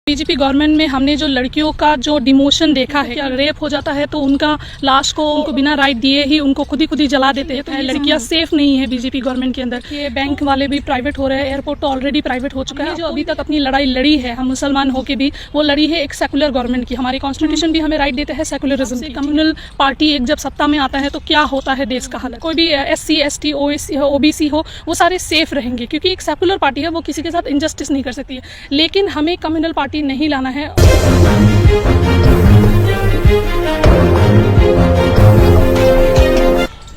BJP government में हमने जो लड़कियों का जो डिमोशन देखा है, क्या रेप हो जाता है तो उनका लाश को उनको बिना राइट दिए ही उनको खुद ही जला देते हैं। तो लड़कियां सेफ नहीं है बीजेपी गवर्नमेंट के अंदर। ये बैंक वाले भी प्राइवेट हो रहे हैं, एयरपोर्ट तो ऑलरेडी प्राइवेट हो चुका है। जो अभी तक अपनी लड़ाई लड़ी है, हम मुसलमान होके भी वो लड़ी है एक सेकुलर गवर्नमेंट की। हमारी कॉन्स्टिट्यूशन भी हमें राइट देता है सेकुलरिज्म की। कम्युनल पार्टी एक जब सत्ता में आता है तो क्या होता है देश का हाल। कोई भी SC ST OBC हो, वो सारे सेफ रहेंगे क्योंकि एक सेकुलर पार्टी है, वो किसी के साथ इनजस्टिस नहीं कर सकती है। लेकिन हमें कम्युनल पार्टी नहीं लाना है।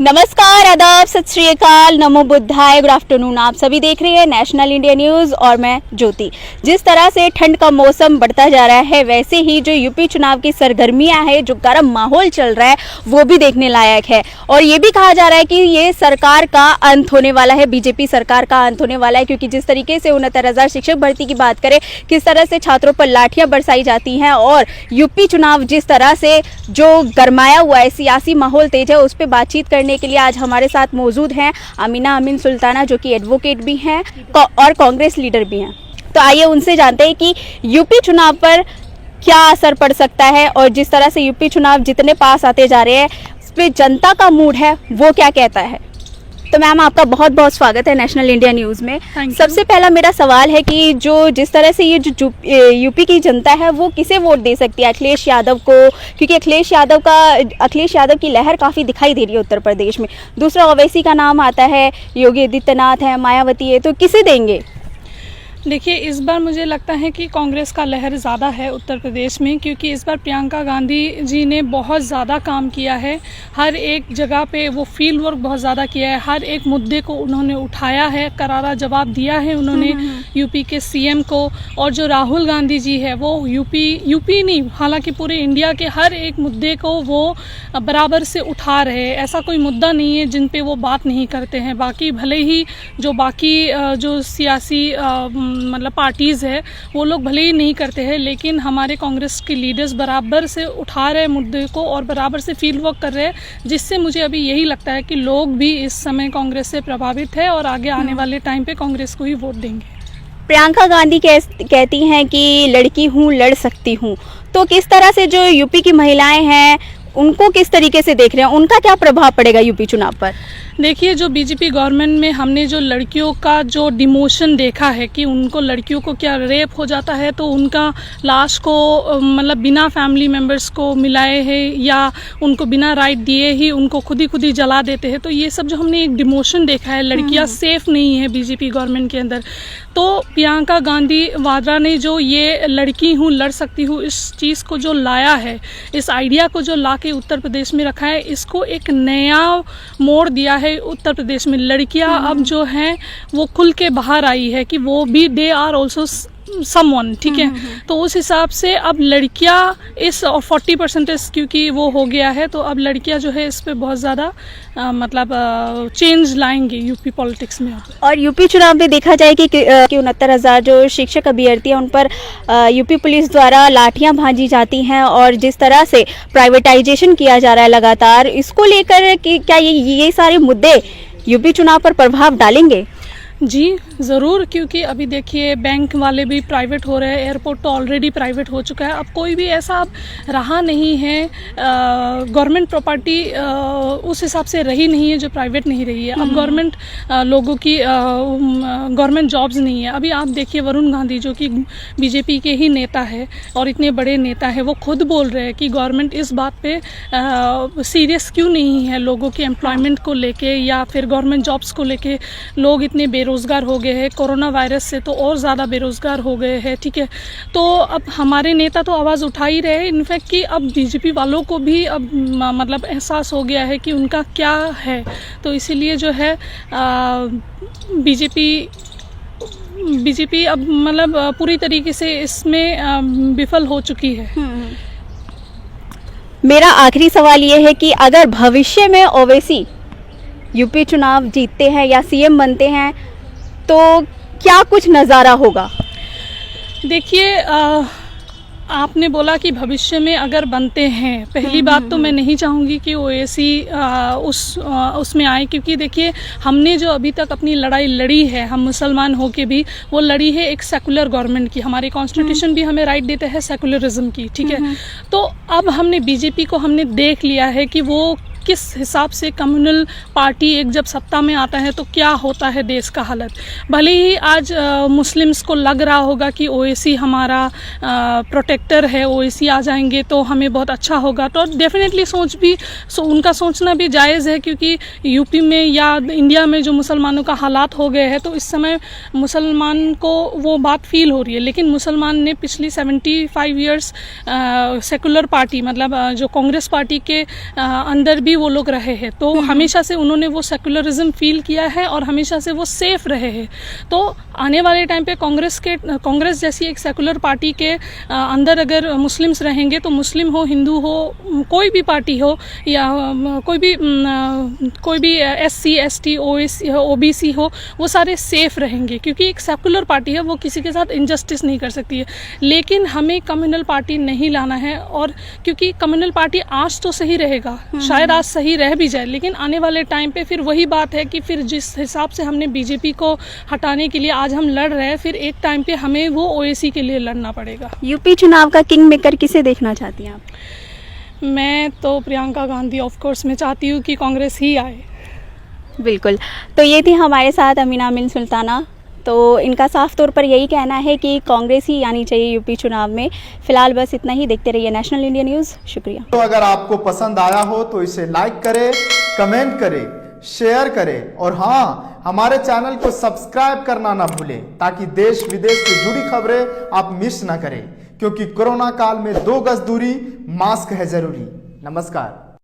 नमस्कार, आदाब, सत श्री अकाल, नमो बुद्धाय, गुड आफ्टरनून। आप सभी देख रहे हैं नेशनल इंडिया न्यूज़ और मैं ज्योति। जिस तरह से ठंड का मौसम बढ़ता जा रहा है, वैसे ही जो यूपी चुनाव की सरगर्मियां हैं, जो गर्म माहौल चल रहा है, वो भी देखने लायक है। और ये भी कहा जा रहा है कि ये सरकार का अंत होने वाला है, बीजेपी सरकार का अंत होने वाला है, क्योंकि जिस तरीके से 69,000 शिक्षक भर्ती की बात करें, किस तरह से छात्रों पर लाठियां बरसाई जाती हैं, और यूपी चुनाव जिस तरह से जो गरमाया हुआ है, सियासी माहौल तेज है, उस पर बातचीत करने के लिए आज हमारे साथ मौजूद हैं अमीना अमीन सुल्ताना, जो कि एडवोकेट भी हैं और कांग्रेस लीडर भी हैं। तो आइए उनसे जानते हैं कि यूपी चुनाव पर क्या असर पड़ सकता है, और जिस तरह से यूपी चुनाव जितने पास आते जा रहे हैं, उस पर जनता का मूड है वो क्या कहता है। तो मैम, आपका बहुत बहुत स्वागत है नेशनल इंडिया न्यूज़ में। सबसे पहला मेरा सवाल है कि जिस तरह से ये जो यूपी की जनता है, वो किसे वोट दे सकती है? अखिलेश यादव को, क्योंकि अखिलेश यादव की लहर काफ़ी दिखाई दे रही है उत्तर प्रदेश में। दूसरा ओवैसी का नाम आता है, योगी आदित्यनाथ है, मायावती है, तो किसे देंगे? देखिए, इस बार मुझे लगता है कि कांग्रेस का लहर ज़्यादा है उत्तर प्रदेश में, क्योंकि इस बार प्रियंका गांधी जी ने बहुत ज़्यादा काम किया है। हर एक जगह पे वो फील्ड वर्क बहुत ज़्यादा किया है, हर एक मुद्दे को उन्होंने उठाया है, करारा जवाब दिया है उन्होंने यूपी के CM को। और जो राहुल गांधी जी है, वो यूपी नहीं, हालांकि पूरे इंडिया के हर एक मुद्दे को वो बराबर से उठा रहे हैं। ऐसा कोई मुद्दा नहीं है जिन पे वो बात नहीं करते हैं। बाकी भले ही जो सियासी मतलब पार्टीज़ है, वो लोग भले ही नहीं करते हैं, लेकिन हमारे कांग्रेस के लीडर्स बराबर से उठा रहे मुद्दे को और बराबर से फील्ड वर्क कर रहे हैं, जिससे मुझे अभी यही लगता है कि लोग भी इस समय कांग्रेस से प्रभावित है और आगे आने वाले टाइम पे कांग्रेस को ही वोट देंगे। प्रियंका गांधी कहती हैं कि लड़की हूँ, लड़ सकती हूँ, तो किस तरह से जो यूपी की महिलाएं हैं, उनको किस तरीके से देख रहे हैं? उनका क्या प्रभाव पड़ेगा यूपी चुनाव पर? देखिए, जो बीजेपी गवर्नमेंट में हमने जो लड़कियों का जो डिमोशन देखा है कि उनको लड़कियों को क्या रेप हो जाता है तो उनका लाश को मतलब बिना फैमिली मेम्बर्स को मिलाए है या उनको बिना राइट दिए ही उनको खुद ही जला देते हैं। तो ये सब जो हमने एक डिमोशन देखा है, लड़कियां सेफ नहीं है बीजेपी गवर्नमेंट के अंदर। तो प्रियंका गांधी वाड्रा ने जो ये लड़की हूँ, लड़ सकती हूँ, इस चीज़ को जो लाया है, इस आइडिया को जो ला के उत्तर प्रदेश में रखा है, इसको एक नया मोड़ दिया है उत्तर प्रदेश में। लड़कियां अब जो हैं वो खुल के बाहर आई है कि वो भी दे आर ऑल्सो समवन, ठीक है। तो उस हिसाब से अब लड़कियां इस 40% क्योंकि वो हो गया है, तो अब लड़कियां जो है इस पे बहुत ज़्यादा मतलब चेंज लाएंगे यूपी पॉलिटिक्स में। और यूपी चुनाव में देखा जाए कि 69,000 जो शिक्षक अभ्यर्थी हैं, उन पर यूपी पुलिस द्वारा लाठियां भांजी जाती हैं, और जिस तरह से प्राइवेटाइजेशन किया जा रहा है लगातार, इसको लेकर कि क्या ये सारे मुद्दे यूपी चुनाव पर प्रभाव डालेंगे? जी ज़रूर, क्योंकि अभी देखिए बैंक वाले भी प्राइवेट हो रहे हैं, एयरपोर्ट तो ऑलरेडी प्राइवेट हो चुका है। अब कोई भी ऐसा अब रहा नहीं है, गवर्नमेंट प्रॉपर्टी उस हिसाब से रही नहीं है जो प्राइवेट नहीं रही है। अब गवर्नमेंट लोगों की गवर्नमेंट जॉब्स नहीं है। अभी आप देखिए, वरुण गांधी जो कि बीजेपी के ही नेता है और इतने बड़े नेता है, वो खुद बोल रहे हैं कि गवर्नमेंट इस बात पे सीरियस क्यों नहीं है लोगों के एम्प्लॉयमेंट को लेके या फिर गवर्नमेंट जॉब्स को लेके। लोग इतने बेरोज़गार हो गए हैं, कोरोना वायरस से तो और ज़्यादा बेरोज़गार हो गए हैं, ठीक है। तो अब हमारे नेता तो आवाज़ उठा ही रहे हैं। इनफैक्ट कि अब बीजेपी वालों को भी अब मतलब एहसास हो गया है कि उनका क्या है। तो इसीलिए जो है बीजेपी अब मतलब पूरी तरीके से इसमें विफल हो चुकी है। मेरा आखिरी सवाल ये है कि अगर भविष्य में ओवैसी यूपी चुनाव जीतते हैं या CM बनते हैं, तो क्या कुछ नज़ारा होगा? देखिए, आपने बोला कि भविष्य में अगर बनते हैं, पहली बात तो मैं नहीं चाहूँगी कि ओवैसी उसमें आए, क्योंकि देखिए हमने जो अभी तक अपनी लड़ाई लड़ी है, हम मुसलमान होके भी वो लड़ी है एक सेकुलर गवर्नमेंट की। हमारी कॉन्स्टिट्यूशन भी हमें राइट देता है सेकुलरिज्म की, ठीक है। तो अब हमने बीजेपी को हमने देख लिया है कि वो किस हिसाब से कम्युनल पार्टी एक जब सत्ता में आता है तो क्या होता है देश का हालत। भले ही आज मुस्लिम्स को लग रहा होगा कि ओवैसी हमारा प्रोटेक्टर है, ओवैसी आ जाएंगे तो हमें बहुत अच्छा होगा, तो डेफिनेटली उनका सोचना भी जायज़ है, क्योंकि यूपी में या इंडिया में जो मुसलमानों का हालात हो गए हैं तो इस समय मुसलमान को वो बात फील हो रही है। लेकिन मुसलमान ने पिछली 75 ईयर्स सेकुलर पार्टी मतलब जो कांग्रेस पार्टी के अंदर भी वो लोग रहे हैं, तो हमेशा से उन्होंने वो सेकुलरिज्म फील किया है और हमेशा से वो सेफ रहे हैं। तो आने वाले टाइम पे कांग्रेस जैसी एक सेकुलर पार्टी के अंदर अगर मुस्लिम्स रहेंगे तो मुस्लिम हो, हिंदू हो, कोई भी पार्टी हो या कोई भी SC ST OBC हो, वो सारे सेफ रहेंगे, क्योंकि एक सेकुलर पार्टी है, वो किसी के साथ इनजस्टिस नहीं कर सकती है। लेकिन हमें कम्युनल पार्टी नहीं लाना है, और क्योंकि कम्युनल पार्टी आज तो सही रहेगा, शायद आज सही रह भी जाए, लेकिन आने वाले टाइम पे फिर वही बात है कि फिर जिस हिसाब से हमने बीजेपी को हटाने के लिए आज हम लड़ रहे हैं, फिर एक टाइम पे हमें वो ओवैसी के लिए लड़ना पड़ेगा। यूपी चुनाव का किंग मेकर किसे देखना चाहती हैं आप? मैं तो प्रियंका गांधी ऑफ कोर्स मैं चाहती हूँ कि कांग्रेस ही आए। बिल्कुल। तो ये थी हमारे साथ अमीना मिन सुल्ताना। तो इनका साफ तौर पर यही कहना है कि कांग्रेस ही आनी चाहिए यूपी चुनाव में। फिलहाल बस इतना ही। देखते रहिए नेशनल इंडिया न्यूज़। शुक्रिया। तो अगर आपको पसंद आया हो तो इसे लाइक करें, कमेंट करें, शेयर करें, और हाँ, हमारे चैनल को सब्सक्राइब करना ना भूलें, ताकि देश विदेश से जुड़ी खबरें आप मिस ना करें, क्योंकि कोरोना काल में 2 गज दूरी, मास्क है जरूरी। नमस्कार।